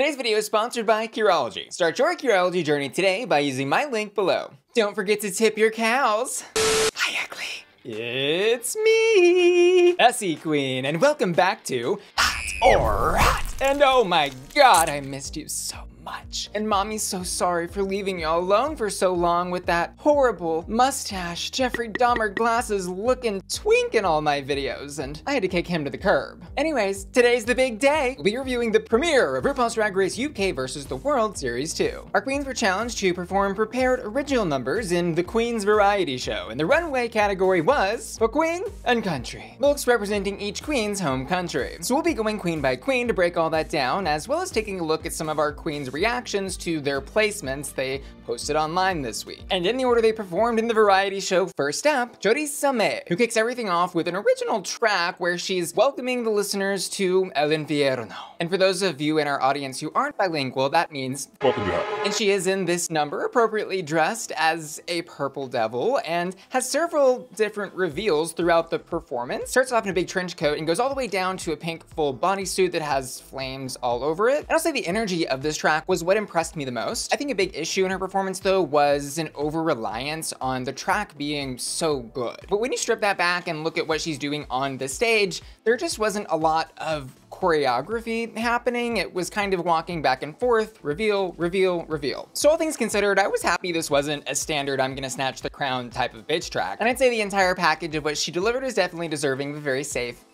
Today's video is sponsored by Curology. Start your Curology journey today by using my link below. Don't forget to tip your cows. Hi, ugly. It's me, SE Queen, and welcome back to Hot or Hot. And oh my god, I missed you so much. And mommy's so sorry for leaving you all alone for so long with that horrible mustache, Jeffrey Dahmer glasses looking twink in all my videos, and I had to kick him to the curb. Anyways, today's the big day. We'll be reviewing the premiere of RuPaul's Drag Race UK vs. the World Series 2. Our queens were challenged to perform prepared original numbers in the Queen's Variety Show, and the runway category was for Queen and Country, looks representing each queen's home country. So we'll be going queen by queen to break all that down, as well as taking a look at some of our queens' reactions to their placements they posted online this week. And in the order they performed in the variety show, first up, Choriza, who kicks everything off with an original track where she's welcoming the listeners to El Infierno. And for those of you in our audience who aren't bilingual, that means welcome to hell. And she is in this number appropriately dressed as a purple devil and has several different reveals throughout the performance. Starts off in a big trench coat and goes all the way down to a pink full bodysuit that has flames all over it. And I'll say the energy of this track was what impressed me the most. I think a big issue in her performance though was an over-reliance on the track being so good. But when you strip that back and look at what she's doing on the stage, there just wasn't a lot of choreography happening. It was kind of walking back and forth, reveal, reveal, reveal. So all things considered, I was happy this wasn't a standard I'm gonna snatch the crown type of bitch track. And I'd say the entire package of what she delivered is definitely deserving of a very safe.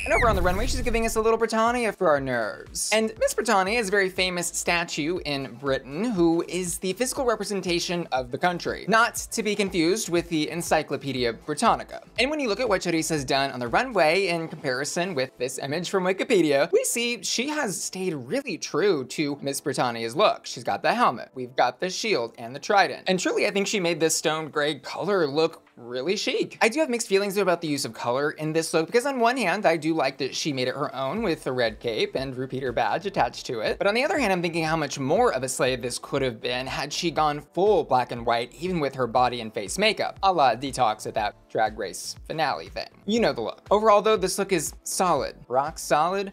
And over on the runway, she's giving us a little Britannia for our nerves. And Miss Britannia is a very famous statue in Britain who is the physical representation of the country, not to be confused with the Encyclopedia Britannica. And when you look at what Choriza's done on the runway in comparison with this image from Wikipedia, we see she has stayed really true to Miss Britannia's look. She's got the helmet, we've got the shield and the trident. And truly, I think she made this stone gray color look really chic. I do have mixed feelings though about the use of color in this look, because on one hand, I do like that she made it her own with the red cape and repeater badge attached to it. But on the other hand, I'm thinking how much more of a slave this could have been had she gone full black and white, even with her body and face makeup, a la Detox at that Drag Race finale thing. You know the look. Overall though, this look is solid, rock solid.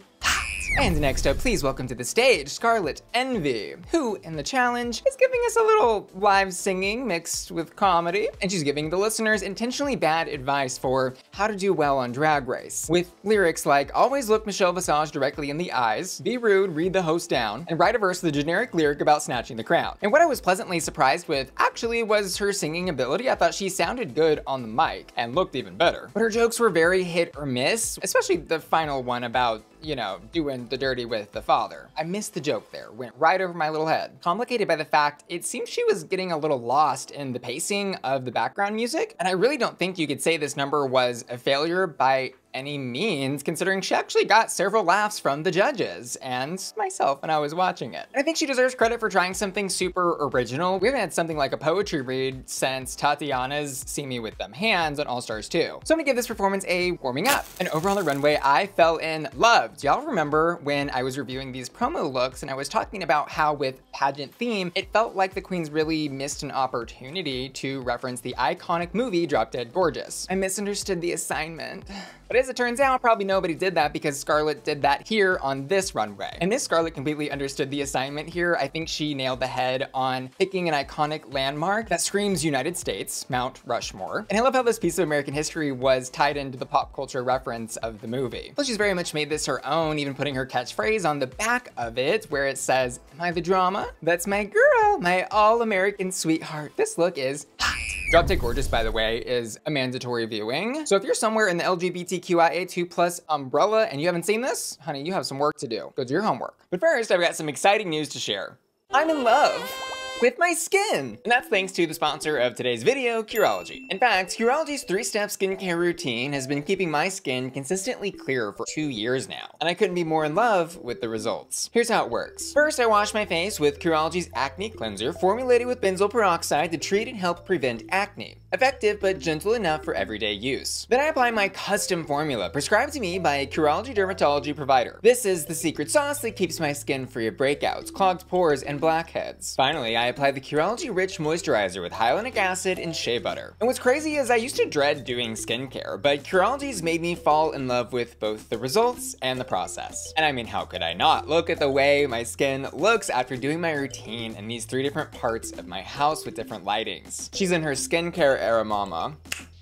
And next up, please welcome to the stage, Scarlet Envy, who in the challenge is giving us a little live singing mixed with comedy. And she's giving the listeners intentionally bad advice for how to do well on Drag Race, with lyrics like, always look Michelle Visage directly in the eyes, be rude, read the host down, and write a verse with a generic lyric about snatching the crown. And what I was pleasantly surprised with actually was her singing ability. I thought she sounded good on the mic and looked even better. But her jokes were very hit or miss, especially the final one about, you know, doing the dirty with the father. I missed the joke there, went right over my little head. Complicated by the fact it seems she was getting a little lost in the pacing of the background music, and I really don't think you could say this number was a failure by any means, considering she actually got several laughs from the judges and myself when I was watching it. And I think she deserves credit for trying something super original. We haven't had something like a poetry read since Tatiana's See Me With Them Hands on All Stars 2. So I'm gonna give this performance a warming up. And over on the runway, I fell in love. Do y'all remember when I was reviewing these promo looks and I was talking about how with pageant theme, it felt like the queens really missed an opportunity to reference the iconic movie Drop Dead Gorgeous. I misunderstood the assignment. But as it turns out, probably nobody did that because Scarlet did that here on this runway. And this Scarlet completely understood the assignment here. I think she nailed the head on picking an iconic landmark that screams United States, Mount Rushmore. And I love how this piece of American history was tied into the pop culture reference of the movie. Plus, she's very much made this her own, even putting her catchphrase on the back of it where it says, "Am I the drama? That's my girl, my all-American sweetheart." This look is hot. Drop Dead Gorgeous, by the way, is a mandatory viewing. So if you're somewhere in the LGBTQIA2+ umbrella and you haven't seen this, honey, you have some work to do. Go do your homework. But first, I've got some exciting news to share. I'm in love with my skin. And that's thanks to the sponsor of today's video, Curology. In fact, Curology's 3-step skincare routine has been keeping my skin consistently clear for 2 years now. And I couldn't be more in love with the results. Here's how it works. First, I wash my face with Curology's Acne Cleanser, formulated with benzoyl peroxide to treat and help prevent acne. Effective, but gentle enough for everyday use. Then I apply my custom formula, prescribed to me by a Curology dermatology provider. This is the secret sauce that keeps my skin free of breakouts, clogged pores, and blackheads. Finally, I applied the Curology Rich Moisturizer with hyaluronic acid and shea butter. And what's crazy is I used to dread doing skincare, but Curology's made me fall in love with both the results and the process. And I mean, how could I not? Look at the way my skin looks after doing my routine in these 3 different parts of my house with different lightings. She's in her skincare era, mama.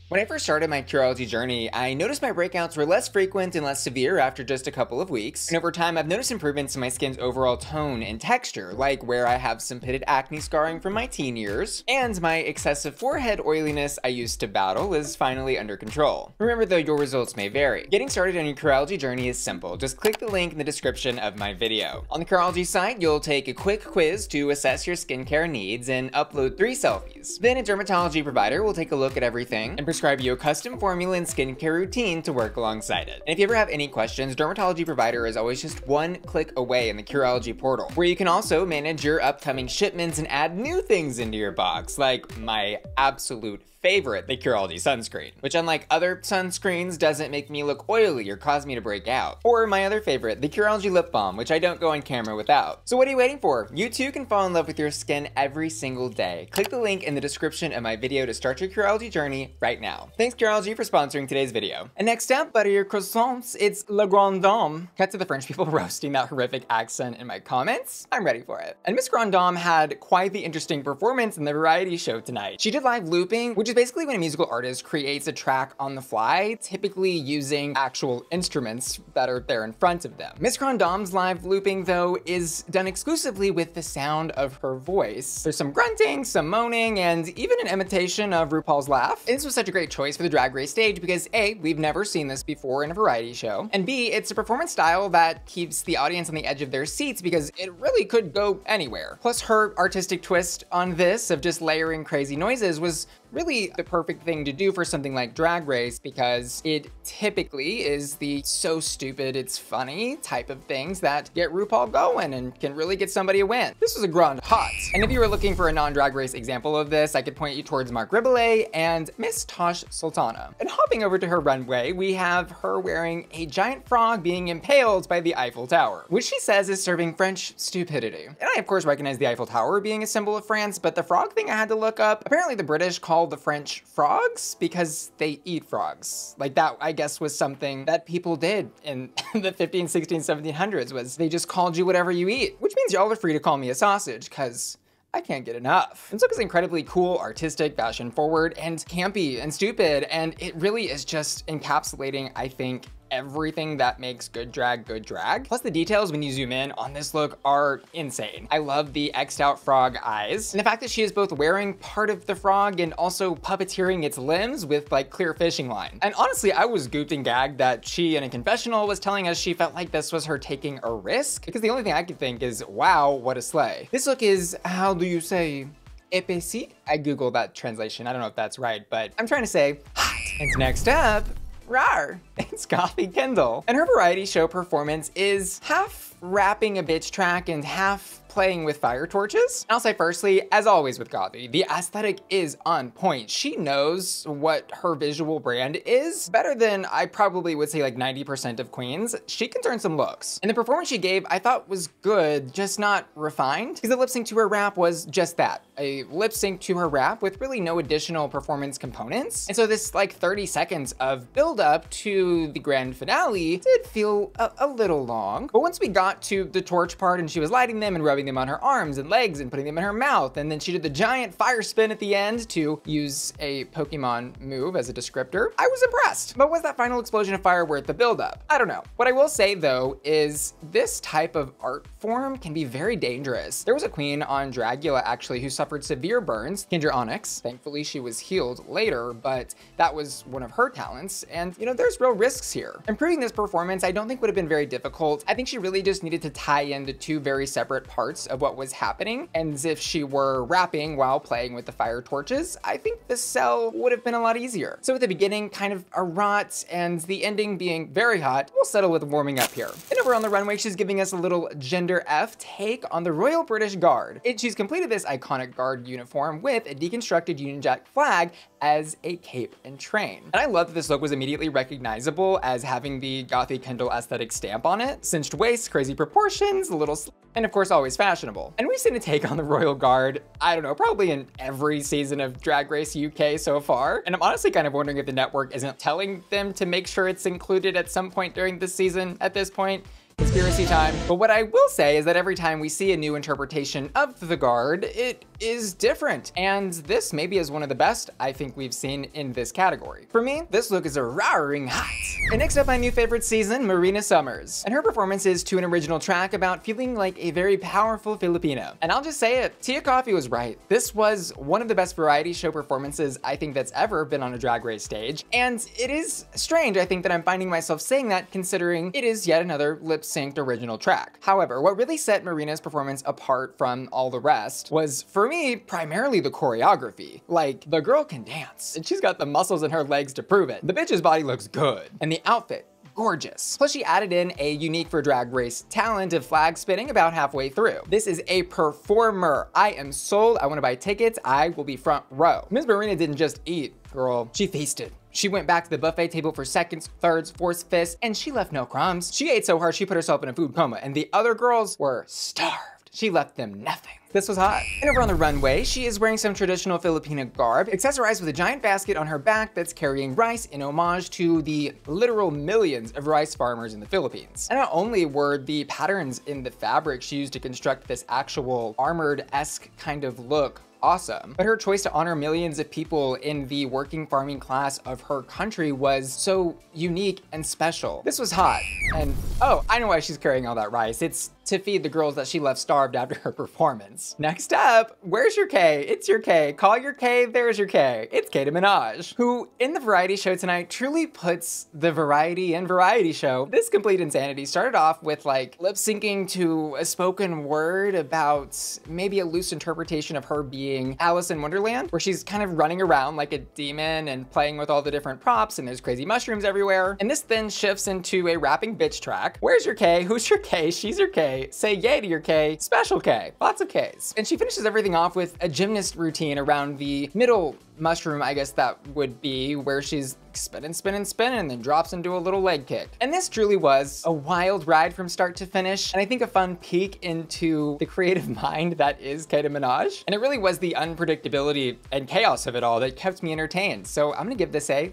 When I first started my Curology journey, I noticed my breakouts were less frequent and less severe after just a couple of weeks. And over time, I've noticed improvements in my skin's overall tone and texture, like where I have some pitted acne scarring from my teen years, and my excessive forehead oiliness I used to battle is finally under control. Remember though, your results may vary. Getting started on your Curology journey is simple. Just click the link in the description of my video. On the Curology site, you'll take a quick quiz to assess your skincare needs and upload 3 selfies. Then a dermatology provider will take a look at everything and prescribe you a custom formula and skincare routine to work alongside it. And if you ever have any questions, dermatology provider is always just 1 click away in the Curology portal, where you can also manage your upcoming shipments and add new things into your box, like my absolute favorite, the Curology sunscreen, which unlike other sunscreens doesn't make me look oily or cause me to break out. Or my other favorite, the Curology lip balm, which I don't go on camera without. So what are you waiting for? You too can fall in love with your skin every single day. Click the link in the description of my video to start your Curology journey right now. Thanks Curology for sponsoring today's video. And next up, butter your croissants, it's La Grande. Cut to the French people roasting that horrific accent in my comments. I'm ready for it. And Miss Grande had quite the interesting performance in the variety show tonight. She did live looping, which is basically when a musical artist creates a track on the fly, typically using actual instruments that are there in front of them. Miss Grande's live looping, though, is done exclusively with the sound of her voice. There's some grunting, some moaning, and even an imitation of RuPaul's laugh. And this was such a great choice for the Drag Race stage because A, we've never seen this before in a variety show, and B, it's a performance style that keeps the audience on the edge of their seats because it really could go anywhere. Plus, her artistic twist on this of just layering crazy noises was really the perfect thing to do for something like Drag Race because it typically is the so stupid it's funny type of things that get RuPaul going and can really get somebody a win. This was a Grande hot. And if you were looking for a non-Drag Race example of this, I could point you towards Mark Riboulet and Miss Tosh Sultana. And hopping over to her runway, we have her wearing a giant frog being impaled by the Eiffel Tower, which she says is serving French stupidity. And I of course recognize the Eiffel Tower being a symbol of France, but the frog thing I had to look up. Apparently the British call the French frogs because they eat frogs. Like that, I guess, was something that people did in the 15, 16, 1700s was they just called you whatever you eat, which means y'all are free to call me a sausage because I can't get enough. This look is incredibly cool, artistic, fashion forward, and campy and stupid, and it really is just encapsulating, I think, everything that makes good drag good drag. Plus the details when you zoom in on this look are insane. I love the X'd out frog eyes and the fact that she is both wearing part of the frog and also puppeteering its limbs with like clear fishing line. And honestly, I was gooped and gagged that she in a confessional was telling us she felt like this was her taking a risk because the only thing I could think is, wow, what a slay. This look is, how do you say, épaissi? I googled that translation. I don't know if that's right, but I'm trying to say hot. And next up, rawr, it's Gothy Kendall. And her variety show performance is half rapping a bitch track and half playing with fire torches. And I'll say firstly, as always with Gothy, the aesthetic is on point. She knows what her visual brand is better than I probably would say like 90% of queens. She can turn some looks. And the performance she gave I thought was good, just not refined, because the lip sync to her rap was just that, a lip sync to her rap with really no additional performance components. And so this like 30 seconds of build up to the grand finale did feel a little long. But once we got to the torch part and she was lighting them and rubbing them on her arms and legs and putting them in her mouth, and then she did the giant fire spin at the end to use a Pokemon move as a descriptor, I was impressed. But was that final explosion of fire worth the buildup? I don't know. What I will say though is this type of art form can be very dangerous. There was a queen on Dragula actually who suffered severe burns, Kendra Onyx. Thankfully she was healed later, but that was one of her talents. And you know, there's real risks here. Improving this performance I don't think would have been very difficult. I think she really just needed to tie in the 2 very separate parts of what was happening. And as if she were rapping while playing with the fire torches, I think the sell would have been a lot easier. So at the beginning, kind of a rot, and the ending being very hot, we'll settle with warming up here. And over on the runway, she's giving us a little gender F take on the Royal British Guard. She's completed this iconic guard uniform with a deconstructed Union Jack flag as a cape and train. And I love that this look was immediately recognizable as having the Gothy Kendall aesthetic stamp on it. Cinched waist, crazy crazy proportions, a little and of course always fashionable. And we've seen a take on the Royal Guard, I don't know, probably in every season of Drag Race UK so far. And I'm honestly kind of wondering if the network isn't telling them to make sure it's included at some point during the season at this point. Conspiracy time. But what I will say is that every time we see a new interpretation of the Guard, it is different. And this maybe is one of the best I think we've seen in this category. For me, this look is a roaring hot. And next up, my new favorite season, Marina Summers. And her performance is to an original track about feeling like a very powerful Filipino. And I'll just say it, Tia Kofi was right. This was one of the best variety show performances I think that's ever been on a Drag Race stage. And it is strange, I think, that I'm finding myself saying that considering it is yet another lip-synced original track. However, what really set Marina's performance apart from all the rest was, for me, primarily the choreography. Like, the girl can dance, and she's got the muscles in her legs to prove it. The bitch's body looks good, and the outfit, gorgeous. Plus, she added in a unique for Drag Race talent of flag spinning about halfway through. This is a performer. I am sold. I want to buy tickets. I will be front row. Ms. Marina didn't just eat, girl. She feasted. She went back to the buffet table for seconds, thirds, fourths, fifths, and she left no crumbs. She ate so hard she put herself in a food coma, and the other girls were starved. She left them nothing. This was hot. And over on the runway, she is wearing some traditional Filipino garb, accessorized with a giant basket on her back that's carrying rice in homage to the literal millions of rice farmers in the Philippines. And not only were the patterns in the fabric she used to construct this actual armored-esque kind of look awesome, but her choice to honor millions of people in the working farming class of her country was so unique and special. This was hot. And oh, I know why she's carrying all that rice. It's to feed the girls that she left starved after her performance. Next up, where's your K? It's your K. Call your K, there's your K. It's Keta Minaj, who in the variety show tonight truly puts the variety in variety show. This complete insanity started off with like lip syncing to a spoken word about maybe a loose interpretation of her being Alice in Wonderland, where she's kind of running around like a demon and playing with all the different props, and there's crazy mushrooms everywhere. And this then shifts into a rapping bitch track. Where's your K? Who's your K? She's your K. Say yay to your K. Special K. Lots of Ks. And she finishes everything off with a gymnast routine around the middle mushroom, I guess that would be, where she's spinning, spinning, spinning, and then drops into a little leg kick. And this truly was a wild ride from start to finish, and I think a fun peek into the creative mind that is Keta Minaj. And it really was the unpredictability and chaos of it all that kept me entertained. So I'm gonna give this a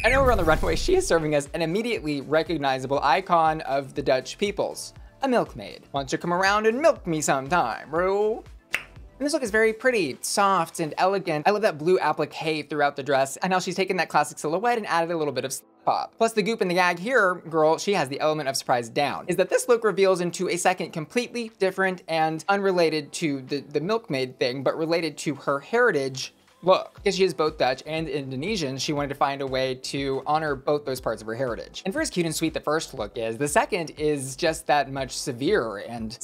and over on the runway, she is serving us an immediately recognizable icon of the Dutch peoples, a milkmaid. Why don't you come around and milk me sometime, bro? And this look is very pretty, soft, and elegant. I love that blue applique throughout the dress, and how she's taken that classic silhouette and added a little bit of pop. Plus the goop and the gag here, girl, she has the element of surprise down, is that this look reveals into a second completely different and unrelated to the milkmaid thing, but related to her heritage look. Because she is both Dutch and Indonesian, she wanted to find a way to honor both those parts of her heritage. And for as cute and sweet the first look is, the second is just that much severe and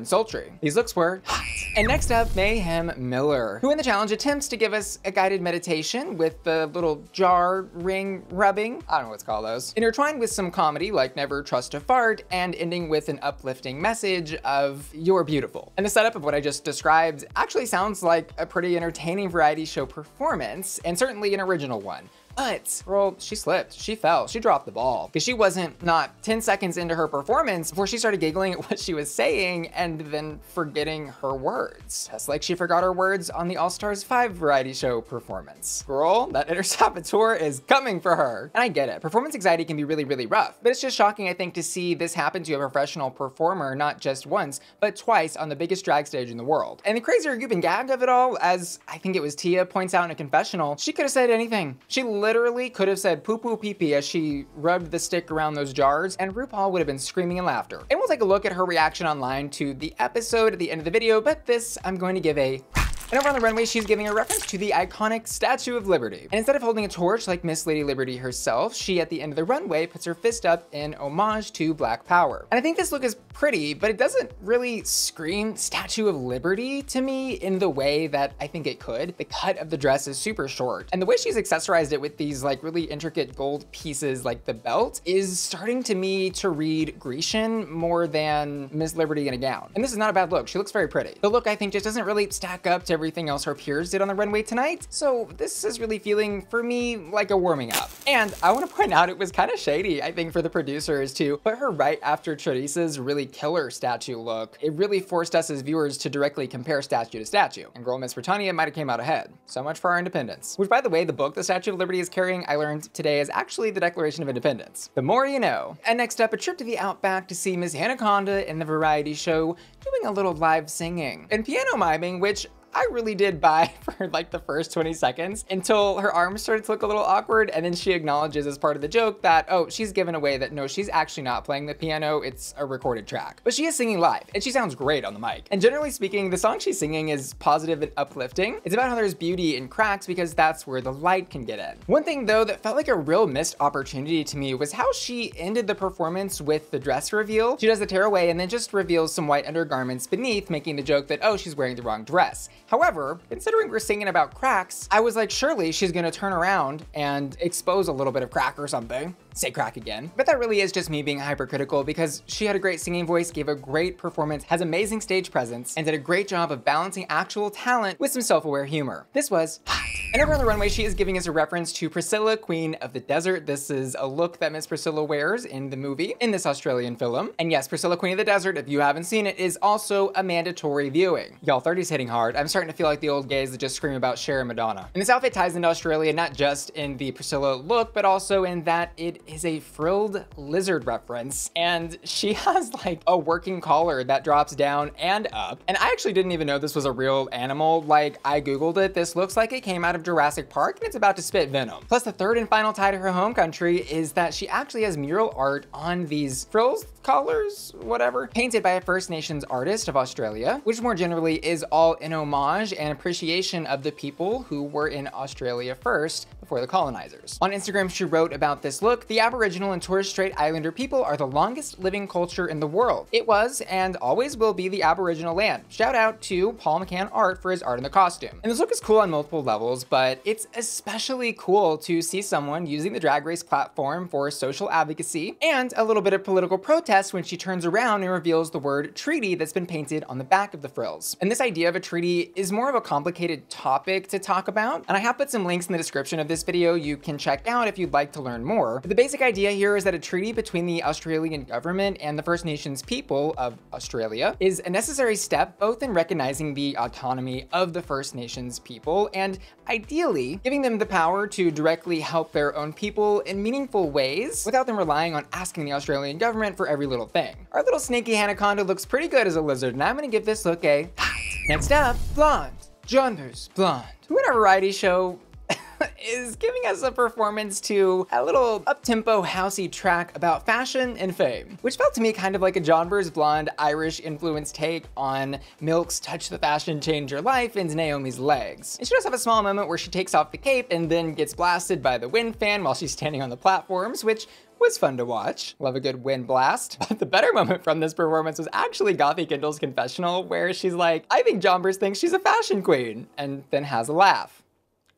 sultry. These looks were hot. And next up, Mayhem Miller, who in the challenge attempts to give us a guided meditation with the little jar ring rubbing. I don't know what's called those. Intertwined with some comedy like never trust a fart, and ending with an uplifting message of you're beautiful. And the setup of what I just described actually sounds like a pretty entertaining variety show performance, and certainly an original one. But, girl, she slipped, she fell, she dropped the ball. Because she wasn't not 10 seconds into her performance before she started giggling at what she was saying and then forgetting her words. Just like she forgot her words on the All Stars 5 variety show performance. Girl, that intersaboteur is coming for her. And I get it, performance anxiety can be really, really rough. But it's just shocking, I think, to see this happen to a professional performer, not just once, but twice on the biggest drag stage in the world. And the crazier goop and gag of it all, as I think it was Tia points out in a confessional, she could have said anything. She literally could have said poo poo pee pee as she rubbed the stick around those jars, and RuPaul would have been screaming in laughter. And we'll take a look at her reaction online to the episode at the end of the video, but this I'm going to give a and over on the runway, she's giving a reference to the iconic Statue of Liberty. And instead of holding a torch like Miss Lady Liberty herself, she at the end of the runway puts her fist up in homage to Black Power. And I think this look is pretty, but it doesn't really scream Statue of Liberty to me in the way that I think it could. The cut of the dress is super short, and the way she's accessorized it with these like really intricate gold pieces like the belt is starting to me to read Grecian more than Miss Liberty in a gown. And this is not a bad look. She looks very pretty. The look I think just doesn't really stack up to everything else her peers did on the runway tonight. So this is really feeling, for me, like a warming up. And I want to point out it was kind of shady, I think, for the producers to put her right after Choriza's really killer statue look. It really forced us as viewers to directly compare statue to statue. And girl Miss Britannia might have came out ahead. So much for our independence. Which, by the way, the book the Statue of Liberty is carrying, I learned today, is actually the Declaration of Independence. The more you know. And next up, a trip to the Outback to see Miss Conda in the variety show doing a little live singing and piano miming, which I really did buy for like the first 20 seconds until her arms started to look a little awkward, and then she acknowledges as part of the joke that, oh, she's given away that no, she's actually not playing the piano, it's a recorded track. But she is singing live, and she sounds great on the mic. And generally speaking, the song she's singing is positive and uplifting. It's about how there's beauty in cracks because that's where the light can get in. One thing though that felt like a real missed opportunity to me was how she ended the performance with the dress reveal. She does the tearaway and then just reveals some white undergarments beneath, making the joke that, oh, she's wearing the wrong dress. However, considering we're singing about cracks, I was like, surely she's gonna turn around and expose a little bit of crack or something. Say crack again. But that really is just me being hypercritical because she had a great singing voice, gave a great performance, has amazing stage presence, and did a great job of balancing actual talent with some self-aware humor. This was hot. And over on the runway, she is giving us a reference to Priscilla, Queen of the Desert. This is a look that Miss Priscilla wears in the movie, in this Australian film. And yes, Priscilla, Queen of the Desert, if you haven't seen it, is also a mandatory viewing. Y'all, 30's hitting hard. I'm starting to feel like the old gays that just scream about Cher and Madonna. And this outfit ties into Australia, not just in the Priscilla look, but also in that it is a frilled lizard reference. And she has like a working collar that drops down and up. And I actually didn't even know this was a real animal. Like, I Googled it. This looks like it came out of Jurassic Park and it's about to spit venom. Plus, the third and final tie to her home country is that she actually has mural art on these frills, collars, whatever, painted by a First Nations artist of Australia, which more generally is all in homage and appreciation of the people who were in Australia first before the colonizers. On Instagram, she wrote about this look, "The Aboriginal and Torres Strait Islander people are the longest living culture in the world. It was and always will be the Aboriginal land. Shout out to Paul McCann Art for his art in the costume." And this look is cool on multiple levels, but it's especially cool to see someone using the Drag Race platform for social advocacy and a little bit of political protest when she turns around and reveals the word treaty that's been painted on the back of the frills. And this idea of a treaty is more of a complicated topic to talk about, and I have put some links in the description of this video you can check out if you'd like to learn more. But the basic idea here is that a treaty between the Australian government and the First Nations people of Australia is a necessary step both in recognizing the autonomy of the First Nations people and ideally giving them the power to directly help their own people in meaningful ways without them relying on asking the Australian government for every little thing. Our little snaky anaconda looks pretty good as a lizard, and I'm gonna give this look a hot. Next up, blonde. Jonbers, blonde. Who in our variety show is giving us a performance to a little up-tempo housey track about fashion and fame, which felt to me kind of like a Jonbers blonde Irish influenced take on Milk's Touch the Fashion Change Your Life and Naomi's Legs. And she does have a small moment where she takes off the cape and then gets blasted by the wind fan while she's standing on the platforms, which was fun to watch. Love a good wind blast. But the better moment from this performance was actually Gothy Kendall's confessional, where she's like, I think Jonbers thinks she's a fashion queen, and then has a laugh.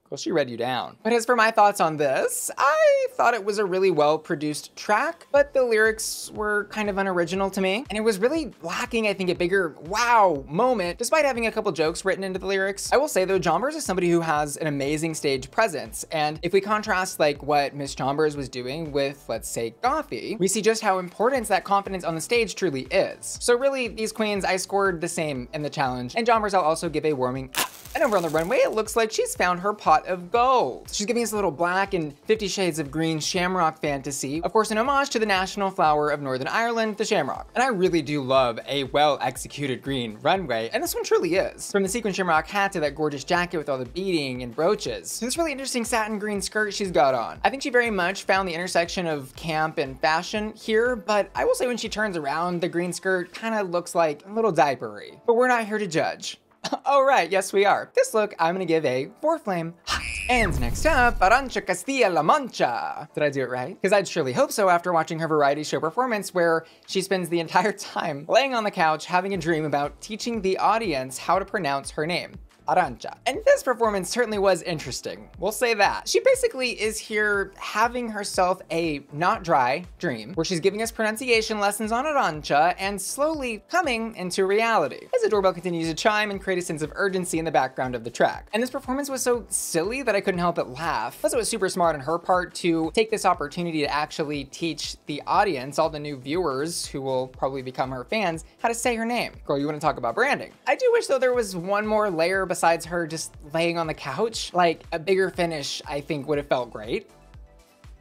Well, she read you down. But as for my thoughts on this, I thought it was a really well-produced track, but the lyrics were kind of unoriginal to me. And it was really lacking, I think, a bigger wow moment, despite having a couple jokes written into the lyrics. I will say though, Jonbers is somebody who has an amazing stage presence. And if we contrast like what Miss Jonbers was doing with, let's say, Gothy, we see just how important that confidence on the stage truly is. So really, these queens, I scored the same in the challenge. And Jonbers, I'll also give a warming up. And over on the runway, it looks like she's found her pot of gold. She's giving us a little black and 50 Shades of Green shamrock fantasy. Of course, an homage to the national flower of Northern Ireland, the shamrock. And I really do love a well-executed green runway, and this one truly is. From the sequin shamrock hat to that gorgeous jacket with all the beading and brooches, to this really interesting satin green skirt she's got on. I think she very much found the intersection of camp and fashion here, but I will say when she turns around, the green skirt kind of looks like a little diapery. But we're not here to judge. Oh right, yes we are. This look I'm gonna give a 4-flame hot. And next up, Arantxa Castilla-La-Mancha. Did I do it right? Because I'd surely hope so after watching her variety show performance where she spends the entire time laying on the couch having a dream about teaching the audience how to pronounce her name. Arantxa. And this performance certainly was interesting. We'll say that. She basically is here having herself a not dry dream where she's giving us pronunciation lessons on Arantxa and slowly coming into reality as the doorbell continues to chime and create a sense of urgency in the background of the track. And this performance was so silly that I couldn't help but laugh. Plus, it was super smart on her part to take this opportunity to actually teach the audience, all the new viewers who will probably become her fans, how to say her name. Girl, you want to talk about branding. I do wish though there was one more layer besides her just laying on the couch. Like a bigger finish, I think would have felt great.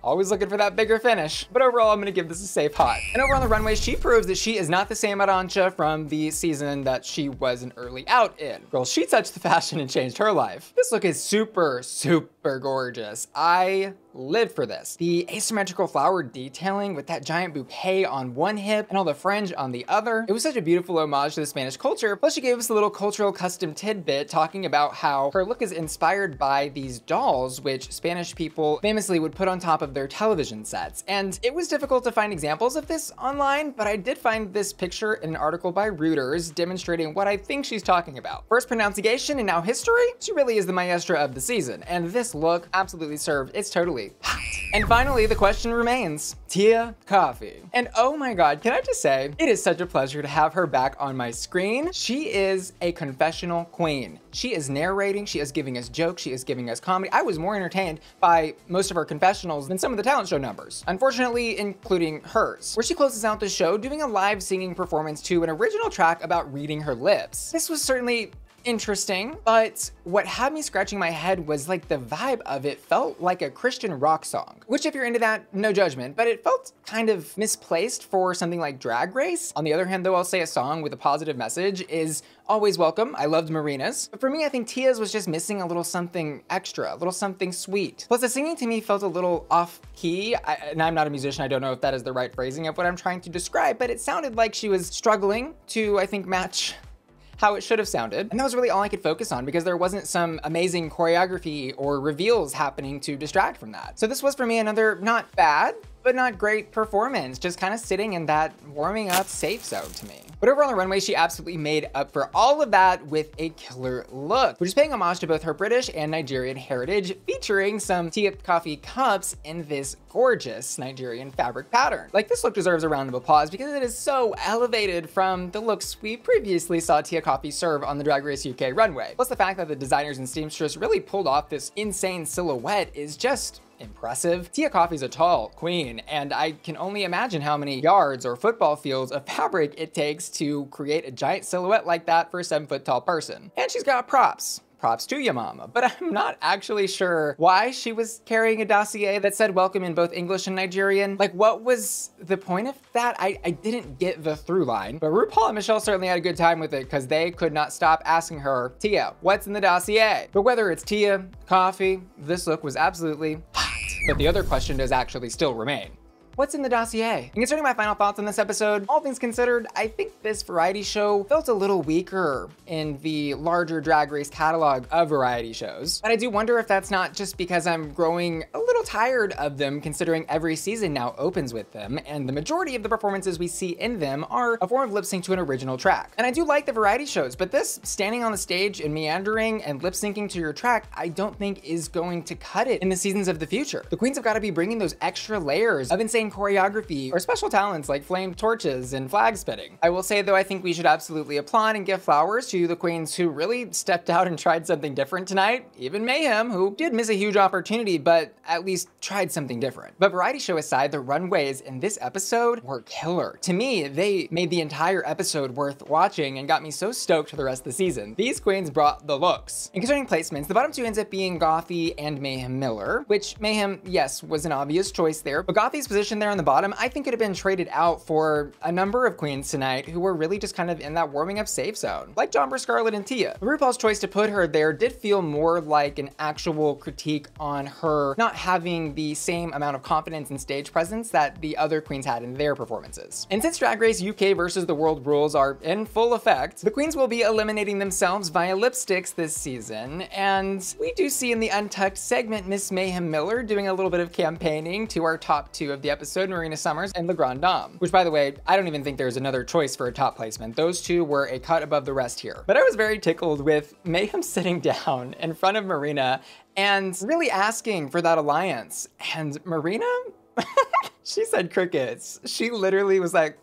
Always looking for that bigger finish. But overall, I'm gonna give this a safe hot. And over on the runway, she proves that she is not the same Arantxa from the season that she was an early out in. Girl, she touched the fashion and changed her life. This look is super, super gorgeous. I live for this. The asymmetrical flower detailing with that giant bouquet on one hip and all the fringe on the other. It was such a beautiful homage to the Spanish culture. Plus she gave us a little cultural custom tidbit talking about how her look is inspired by these dolls, which Spanish people famously would put on top of their television sets. And it was difficult to find examples of this online, but I did find this picture in an article by Reuters demonstrating what I think she's talking about. First pronunciation and now history, she really is the maestra of the season. And this look absolutely served its totally hot. And finally, the question remains, Tia Kofi. And oh my God, can I just say, it is such a pleasure to have her back on my screen. She is a confessional queen. She is narrating, she is giving us jokes, she is giving us comedy. I was more entertained by most of her confessionals than some of the talent show numbers, unfortunately including hers, where she closes out the show doing a live singing performance to an original track about reading her lips. This was certainly interesting, but what had me scratching my head was like the vibe of it felt like a Christian rock song, which if you're into that, no judgment, but it felt kind of misplaced for something like Drag Race. On the other hand though, I'll say a song with a positive message is always welcome. I loved Marina's. But for me, I think Tia's was just missing a little something extra, a little something sweet. Plus the singing to me felt a little off key. And I'm not a musician, I don't know if that is the right phrasing of what I'm trying to describe, but it sounded like she was struggling to, I think, match how it should have sounded. And that was really all I could focus on because there wasn't some amazing choreography or reveals happening to distract from that. So this was for me another not bad, but not great performance, just kind of sitting in that warming up safe zone to me. But over on the runway, she absolutely made up for all of that with a killer look, which is paying homage to both her British and Nigerian heritage, featuring some Tia Kofi cups in this gorgeous Nigerian fabric pattern. Like, this look deserves a round of applause because it is so elevated from the looks we previously saw Tia Kofi serve on the Drag Race UK runway. Plus the fact that the designers and seamstress really pulled off this insane silhouette is just impressive. Tia Kofi's a tall queen, and I can only imagine how many yards or football fields of fabric it takes to create a giant silhouette like that for a 7-foot tall person. And she's got props. Props to ya mama, but I'm not actually sure why she was carrying a dossier that said welcome in both English and Nigerian. Like, what was the point of that? I didn't get the through line, but RuPaul and Michelle certainly had a good time with it because they could not stop asking her, Tia, what's in the dossier? But whether it's Tia, Kofi, this look was absolutely hot. But the other question does actually still remain. What's in the dossier? And concerning my final thoughts on this episode, all things considered, I think this variety show felt a little weaker in the larger Drag Race catalog of variety shows. But I do wonder if that's not just because I'm growing a little tired of them, considering every season now opens with them, and the majority of the performances we see in them are a form of lip sync to an original track. And I do like the variety shows, but this standing on the stage and meandering and lip syncing to your track, I don't think is going to cut it in the seasons of the future. The queens have got to be bringing those extra layers of insane choreography or special talents like flame torches and flag spinning. I will say though, I think we should absolutely applaud and give flowers to the queens who really stepped out and tried something different tonight. Even Mayhem, who did miss a huge opportunity, but at least tried something different. But variety show aside, the runways in this episode were killer. To me, they made the entire episode worth watching and got me so stoked for the rest of the season. These queens brought the looks. And concerning placements, the bottom two ends up being Gothy and Mayhem Miller, which Mayhem, yes, was an obvious choice there, but Gothy's position there on the bottom, I think it had been traded out for a number of queens tonight who were really just kind of in that warming up safe zone, like Jonbers, Scarlet, and Tia. But RuPaul's choice to put her there did feel more like an actual critique on her not having the same amount of confidence and stage presence that the other queens had in their performances. And since Drag Race UK versus the World rules are in full effect, the queens will be eliminating themselves via lipsticks this season, and we do see in the Untucked segment Miss Mayhem Miller doing a little bit of campaigning to our top two of the episode episode, Marina Summers and La Grande, which by the way, I don't even think there's another choice for a top placement. Those two were a cut above the rest here. But I was very tickled with Mayhem sitting down in front of Marina and really asking for that alliance. And Marina, she said crickets. She literally was like,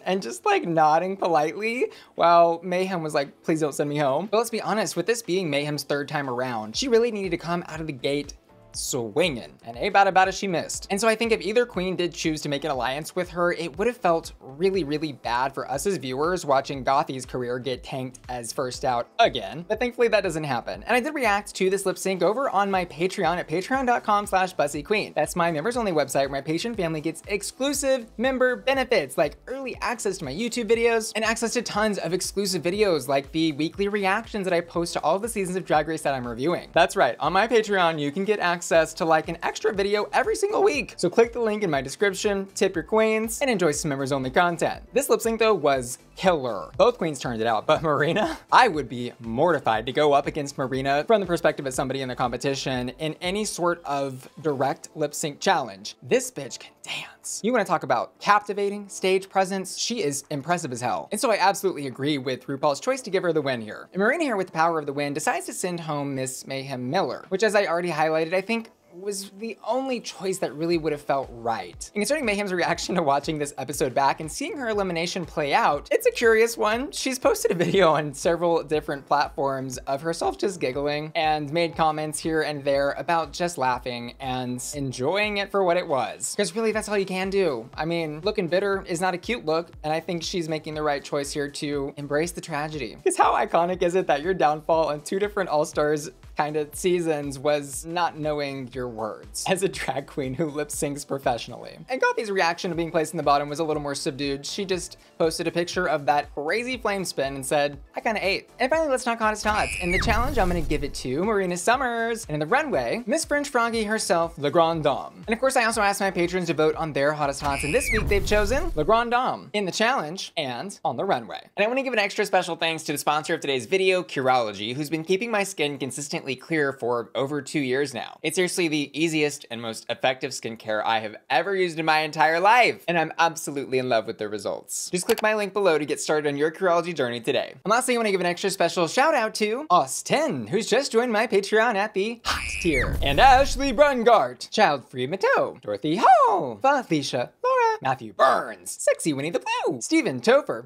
and just like nodding politely while Mayhem was like, please don't send me home. But let's be honest, with this being Mayhem's third time around, she really needed to come out of the gate swinging, and about it she missed. And so I think if either queen did choose to make an alliance with her, it would have felt really, really bad for us as viewers watching Gothy's career get tanked as first out again. But thankfully that doesn't happen. And I did react to this lip sync over on my Patreon at patreon.com/BussyQueen. That's my members only website where my Patreon family gets exclusive member benefits like early access to my YouTube videos and access to tons of exclusive videos like the weekly reactions that I post to all of the seasons of Drag Race that I'm reviewing. That's right, on my Patreon you can get access to like an extra video every single week. So click the link in my description, tip your queens, and enjoy some members only content. This lip sync though was killer. Both queens turned it out, but Marina, I would be mortified to go up against Marina from the perspective of somebody in the competition in any sort of direct lip sync challenge. This bitch can dance. You want to talk about captivating stage presence? She is impressive as hell. And so I absolutely agree with RuPaul's choice to give her the win here. And Marina here with the power of the win decides to send home Miss Mayhem Miller, which as I already highlighted, I think was the only choice that really would have felt right. And considering Mayhem's reaction to watching this episode back and seeing her elimination play out, it's a curious one. She's posted a video on several different platforms of herself just giggling and made comments here and there about just laughing and enjoying it for what it was. Because really that's all you can do. I mean, looking bitter is not a cute look, and I think she's making the right choice here to embrace the tragedy. Because how iconic is it that your downfall on 2 different All-Stars kind of seasons was not knowing your words as a drag queen who lip syncs professionally. And Gothy's reaction to being placed in the bottom was a little more subdued. She just posted a picture of that crazy flame spin and said, I kinda ate. And finally, let's talk hottest tots. In the challenge, I'm gonna give it to Marina Summers. And in the runway, Miss French Froggy herself, La Grande. And of course, I also asked my patrons to vote on their hottest tots. And this week they've chosen La Grande in the challenge and on the runway. And I wanna give an extra special thanks to the sponsor of today's video, Curology, who's been keeping my skin consistently clear for over 2 years now. It's seriously the easiest and most effective skincare I have ever used in my entire life, and I'm absolutely in love with the results. Just click my link below to get started on your Curology journey today. And lastly, I want to give an extra special shout out to Austin, who's just joined my Patreon at the hot tier, and Ashley Brungart, Childfree Mateau, Dorothy Hall, Felicia, Laura, Matthew Burns, Sexy Winnie the Pooh, Stephen Topher,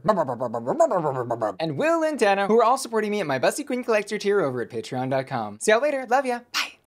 and Will and Dana, who are all supporting me at my Bussy Queen Collector tier over at patreon.com. See y'all later. Love ya. Bye.